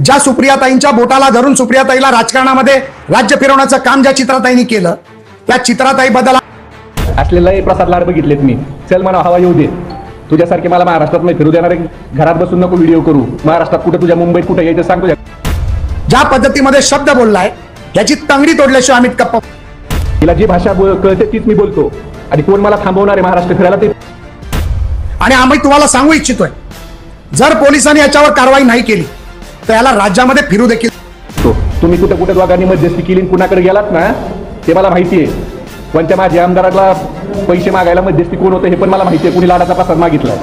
ज्या सुप्रियाताईंच्या बोटाला धरून सुप्रियाताईला राजकारणामध्ये राज्य फिरवण्याचं काम ज्या चित्राताईंनी केलं, त्या चित्राताई बद्दल असलेला प्रसाद लाड बघितलेत मी. चल मला हवा येऊ दे, तुझ्यासारखे मला महाराष्ट्रात नाही फिरू देणारे. घरात बसून नको व्हिडिओ करू. महाराष्ट्रात कुठे, तुझ्या मुंबईत कुठे यायचं सांगतो. ज्या पद्धतीमध्ये शब्द बोललाय याची तंगडी तोडल्याशिवाय अमित कप्पा. तिला जी भाषा कळते तीच मी बोलतो, आणि कोण मला थांबवणार आहे महाराष्ट्र फिरायला ते. आणि आम्ही तुम्हाला सांगू इच्छितोय, जर पोलिसांनी याच्यावर कारवाई नाही केली तर याला राज्यामध्ये फिरू देखील. तुम्ही कुठे कुठे दोघांनी मध्यस्थी केली, कुणाकडे गेलात ना ते मला माहिती आहे. कोणत्या माझ्या आमदाराला पैसे मागायला मध्यस्थी कोण होतं हे पण मला माहिती आहे. कुणी लाडाचा प्रसाद मागितला.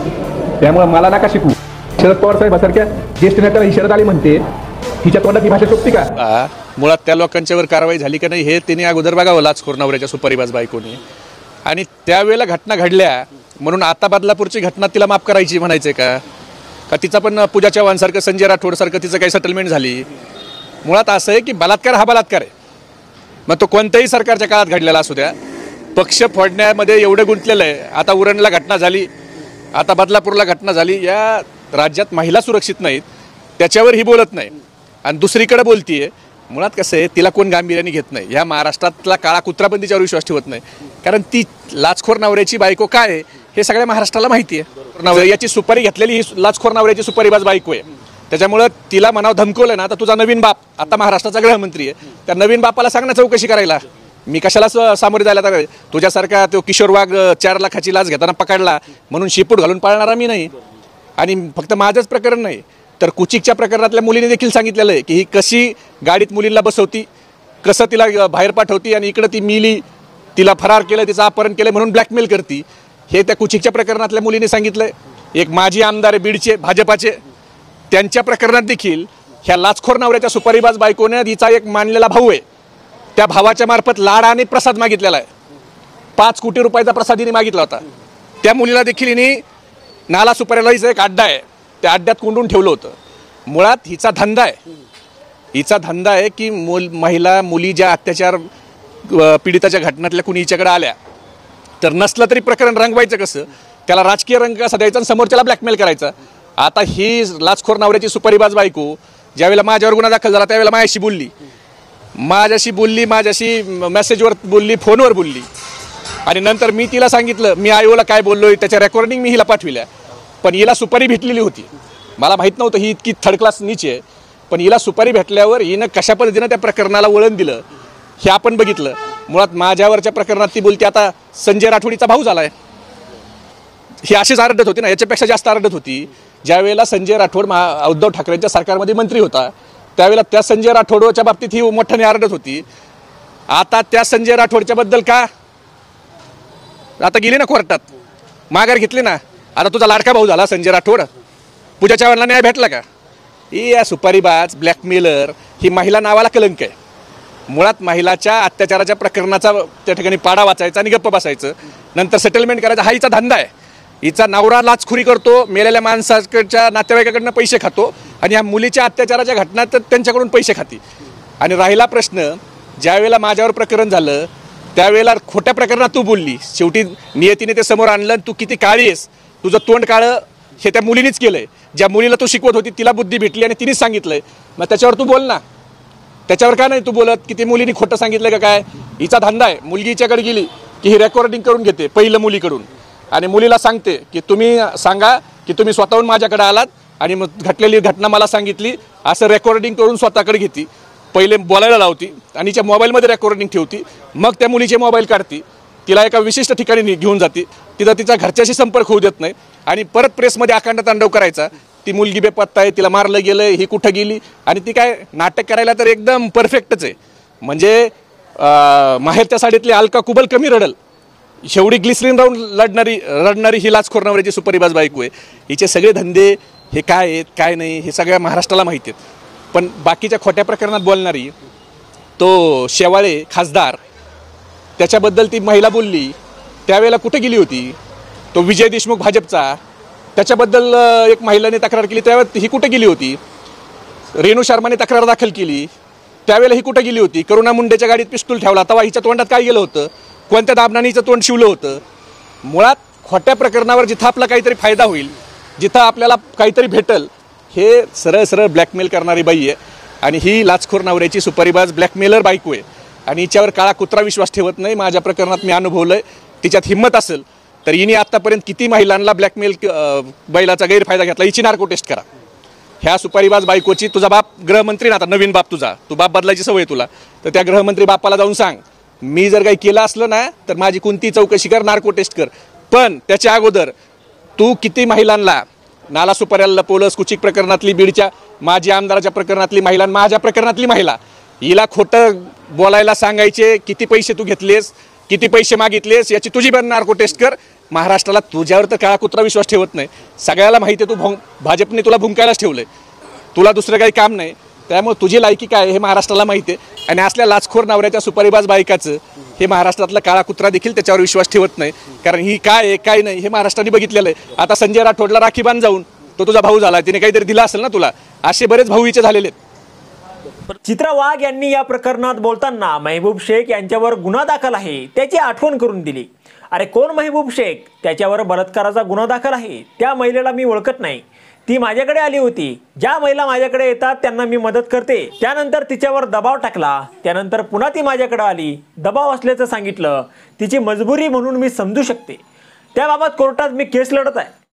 त्यामुळे मला नका शिकू. शरद पवार साहेबांसारख्या ज्येष्ठ नेत्याला ही शरद आली म्हणते, हिच्या तोंडात ही भाषा शोभते का? मुळात त्या लोकांच्यावर कारवाई झाली का नाही हे त्यांनी अगोदर बघावं, लाचखोर नवऱ्याच्या सुपारीबाज बायकोने. आणि त्यावेळेला घटना घडल्या म्हणून आता बदलापूरची घटना तिला माफ करायची म्हणायचंय का? का तिचा पण पूजा चव्हाणसारखं, संजय राठोडसारखं तिचं काही सेटलमेंट झाली? मुळात असं आहे की बलात्कार हा बलात्कार आहे. मग तो कोणत्याही सरकारच्या काळात घडलेला असू द्या. पक्ष फोडण्यामध्ये एवढं गुंतलेलं आहे. आता उरणला घटना झाली, आता बदलापूरला घटना झाली. या राज्यात महिला सुरक्षित नाहीत, त्याच्यावर ही बोलत नाही आणि दुसरीकडे बोलतीये. मुळात कसं आहे, तिला कोण गांभीर्याने घेत नाही. ह्या महाराष्ट्रातला काळा कुत्राबंदीच्यावर विश्वास ठेवत नाही, कारण ती लाचखोर नवऱ्याची बायको काय आहे हे सगळ्या महाराष्ट्राला माहिती आहे. याची सुपारी घेतलेली ही लाचखोर नवऱ्याची सुपारीबाज बायको आहे. त्याच्यामुळं तिला म्हणावं धमकवलं ना, तर तुझा नवीन बाप आता महाराष्ट्राचा गृहमंत्री आहे, त्या नवीन बापाला सांग ना चौकशी करायला. मी कशाला सामोरे जायला? तर तुझ्यासारखा तो किशोर वाघ 4 लाखाची लाच घेताना पकडला म्हणून शिपूट घालून पाळणारा मी नाही. आणि फक्त माझंच प्रकरण नाही, तर कुचिकच्या प्रकरणातल्या मुलीने देखील सांगितलेलं आहे की ही कशी गाडीत मुलींना बसवती, कसं तिला बाहेर पाठवती आणि इकडं ती मिली, तिला फरार केलं, तिचं अपहरण केलं म्हणून ब्लॅकमेल करती. हे त्या कुचिकच्या प्रकरणातल्या मुलीने सांगितलंय. एक माजी आमदार आहे बीडचे भाजपाचे, त्यांच्या प्रकरणात देखील ह्या लाचखोर नवऱ्याच्या सुपारीबाज बायकोने तिचा एक मानलेला भाऊ आहे, त्या भावाच्या मार्फत लाड आणि प्रसाद मागितलेला आहे. 5 कोटी रुपयाचा प्रसाद हिने मागितला होता. त्या मुलीला देखील हिने नाला सुपारीला हिचा एक अड्डा आहे, त्या अड्ड्यात कोंडून ठेवलं होतं. मुळात हिचा धंदा आहे. हिचा धंदा आहे की महिला मुली ज्या अत्याचार पीडिताच्या घटनातल्या कुणी हिच्याकडे आल्या तर नसलं तरी प्रकरण रंगवायचं कसं, त्याला राजकीय रंग कसा द्यायचा आणि समोरच्याला ब्लॅकमेल करायचा. आता ही लाचखोर नवऱ्याची सुपारीबाज बायको ज्यावेळेला माझ्यावर गुन्हा दाखल झाला त्यावेळेला माझ्याशी बोलली, माझ्याशी मेसेजवर बोलली, फोनवर बोलली. आणि नंतर मी तिला सांगितलं, मी आयोला काय बोललोय त्याच्या रेकॉर्डिंग मी हिला पाठविल्या. पण हिला सुपारी भेटलेली होती. मला माहीत नव्हतं ही इतकी थर्ड क्लास नीचे आहे. पण हिला सुपारी भेटल्यावर हिनं कशा पद्धतीनं त्या प्रकरणाला वळण दिलं हे आपण बघितलं. मुळात माझ्यावरच्या प्रकरणात ती बोलते आता संजय राठोडीचा भाऊ झालाय. ही अशीच आरडत होती ना, याच्यापेक्षा जास्त आरडत होती. ज्यावेळेला संजय राठोड उद्धव ठाकरेंच्या सरकारमध्ये मंत्री होता त्यावेळेला त्या संजय राठोडच्या बाबतीत ही मोठ्याने आरडत होती. आता त्या संजय राठोडच्या बद्दल का आता गेली ना कोर्टात, माघार घेतली ना. आता तुझा लाडका भाऊ झाला संजय राठोड, पूजा चव्हाणला न्याय भेटला का? ही या सुपारीबाज ब्लॅकमेलर ही महिला नावाला कलंक आहे. मुळात महिलाच्या अत्याचाराच्या प्रकरणाचा त्या ठिकाणी पाडा वाचायचा आणि गप्प बसायचं, नंतर सेटलमेंट करायचा हा हिचा धंदा आहे. हिचा नवरा लाचखोरी करतो, मेलेल्या माणसाकडच्या नातेवाईकाकडनं पैसे खातो आणि या मुलीच्या अत्याचाराच्या घटना तर त्यांच्याकडून पैसे खाती. आणि राहिला प्रश्न, ज्यावेळेला माझ्यावर प्रकरण झालं त्यावेळेला खोट्या प्रकरणात तू बोलली, शेवटी नियतीने ते समोर आणलं. तू किती काळी आहेस, तुझं तोंड काळं हे त्या मुलीनेच केलंय. ज्या मुलीला तू शिकवत होती तिला बुद्धी भेटली आणि तिनेच सांगितलंय. मग त्याच्यावर तू बोल ना. त्याच्यावर का नाही तू बोलत की ती मुलीने खोटं सांगितलं का काय? हिचा धंदा आहे. मुलगी हिच्याकडे गेली की ही रेकॉर्डिंग करून घेते पहिलं मुलीकडून आणि मुलीला सांगते की तुम्ही सांगा की तुम्ही स्वतःहून माझ्याकडे आलात आणि मग घटलेली घटना मला सांगितली, असं रेकॉर्डिंग करून स्वतःकडे घेते. पहिले बोलायला लावती आणि हिच्या मोबाईलमध्ये रेकॉर्डिंग ठेवती. मग त्या मुलीचे मोबाईल काढती, तिला एका विशिष्ट ठिकाणी घेऊन जाते, तिथं तिचा घरच्याशी संपर्क होऊ देत नाही आणि परत प्रेसमध्ये अखंड तांडव करायचा. ती मुलगी बेपत्ता आहे, तिला मारलं गेलं, ही कुठं गेली. आणि ती काय नाटक करायला तर एकदम परफेक्टच आहे. म्हणजे माहेरच्या साडीतली अलका कुबल कमी रडल शेवटी ग्लिसरीन राहून रडणारी ही लाचखोर नवऱ्याची सुपारीबाज बायको आहे. हिचे सगळे धंदे हे काय आहेत काय नाही हे सगळ्या महाराष्ट्राला माहिती आहेत. पण बाकीच्या खोट्या प्रकरणात बोलणारी तो शेवाळे खासदार, त्याच्याबद्दल ती महिला बोलली त्यावेळेला कुठे गेली होती? तो विजय देशमुख भाजपचा, त्याच्याबद्दल एक महिलाने तक्रार केली त्यावेळेला ही कुठे गेली होती? रेणू शर्माने तक्रार दाखल केली त्यावेळेला ही कुठे गेली होती? करुणा मुंडेच्या गाडीत पिस्तूल ठेवला तेव्हा हिच्या तोंडात काय गेलं होतं? कोणत्या दाबनाने हिचं तोंड शिवलं होतं? मुळात खोट्या प्रकरणावर जिथं आपला काहीतरी फायदा होईल, जिथं आपल्याला काहीतरी भेटल, हे सरळ सरळ ब्लॅकमेल करणारी बाई आहे आणि ही लाचखोर नवऱ्याची सुपारीबाज ब्लॅकमेलर बायको आहे आणि हिच्यावर काळा कुत्रा विश्वास ठेवत नाही. माझ्या प्रकरणात मी अनुभवलंय. तिच्यात हिंमत असेल तर हिने आत्तापर्यंत किती महिलांना ब्लॅकमेल बैलाचा गैरफायदा घेतला. हिची नार्को टेस्ट करा. ह्या सुपारीबाज बायकोची तुझा बाप गृहमंत्री ना, आता नवीन बाप तुझा, तू बाप बदलायची सवय तुला, तर त्या गृहमंत्री बापाला जाऊन सांग मी जर काही केलं असलं ना तर माझी कोणती चौकशी कर, नार्को टेस्ट कर. पण त्याच्या अगोदर तू किती महिलांना नाला सुपाऱ्याला लपवलंस. कुचिक प्रकरणातली, बीडच्या माजी आमदाराच्या प्रकरणातली महिला, माझ्या प्रकरणातली महिला, हिला खोटं बोलायला सांगायचे. किती पैसे तू घेतलेस, किती पैसे मागितलेस, याची तुझी पण नार्को टेस्ट कर. महाराष्ट्राला तुझ्यावर तर काळा कुत्रा विश्वास ठेवत नाही. सगळ्याला माहिती आहे तू भाजपने तुला भुंकायलाच ठेवलंय. तुला दुसरं काही काम नाही. त्यामुळे तुझी लायकी काय हे महाराष्ट्राला माहिती आहे. आणि असल्या लाचखोर नवऱ्याच्या सुपारीबाज बायकाचं हे महाराष्ट्रातला काळा कुत्रा देखील त्याच्यावर विश्वास ठेवत नाही. कारण ही काय आहे काय नाही हे महाराष्ट्राने बघितलेलं आहे. आता संजय राठोडला राखी बांध जाऊन, तो तुझा भाऊ झाला, तिने काहीतरी दिला असेल ना तुला. असे बरेच भाऊ हिचे झालेले आहेत. चित्रा वाघ यांनी या प्रकरणात बोलताना महबूब शेख यांच्यावर गुन्हा दाखल आहे त्याची आठवण करून दिली. अरे कोण महबूब शेख? त्याच्यावर बलात्काराचा गुन्हा दाखल आहे. त्या महिलेला मी ओळखत नाही. ती माझ्याकडे आली होती. ज्या महिला माझ्याकडे येतात त्यांना मी मदत करते. त्यानंतर तिच्यावर दबाव टाकला. त्यानंतर पुन्हा ती माझ्याकडे आली. दबाव असल्याचं सांगितलं. तिची मजबुरी म्हणून मी समजू शकते. त्याबाबत कोर्टात मी केस लढत आहे.